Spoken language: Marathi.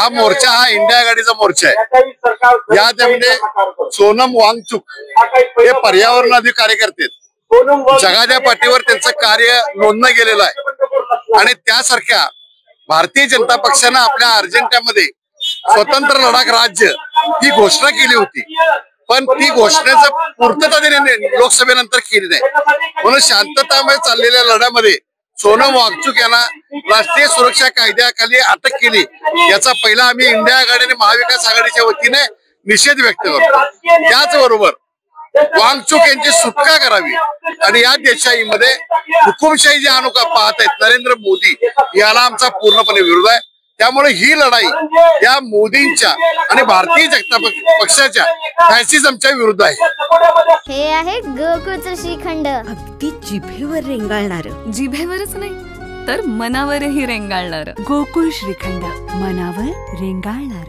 हा मोर्चा हा इंडिया आघाडीचा मोर्चा आहे। यामध्ये सोनम वांगचुक हे पर्यावरणवादी कार्यकर्ते जगाच्या पाठीवर त्यांचं कार्य नोंदलं गेलेलं आहे आणि त्यासारख्या भारतीय जनता पक्षानं आपल्या अर्जेंटिनामध्ये स्वतंत्र लडाख राज्य ही घोषणा केली होती, पण ती घोषणेचं पूर्तता त्याने लोकसभेनंतर केली नाही। म्हणून शांततामय चाललेल्या लढ्यामध्ये सोनम वांगचुक यांना राष्ट्रीय सुरक्षा कायद्याखाली अटक केली, याचा पहिला आम्ही इंडिया आघाडी आणि महाविकास आघाडीच्या वतीने निषेध व्यक्त करतो। त्याचबरोबर वांगचुक यांची सुटका करावी आणि या देशाईमध्ये हुकुमशाही जी आणू पाहत आहेत नरेंद्र मोदी याला आमचा पूर्णपणे विरोध आहे। त्यामुळे ही लढाई या मोदींच्या आणि भारतीय जनता पक्षाच्या फॅसिझमच्या विरुद्ध आहे। हे आहे गोकुळचं श्रीखंड, अगदी जिभेवर रेंगाळणार, जिभेवरच नाही तर मनावरही रेंगाळणार। गोकुळ श्रीखंड, मनावर रेंगाळणार।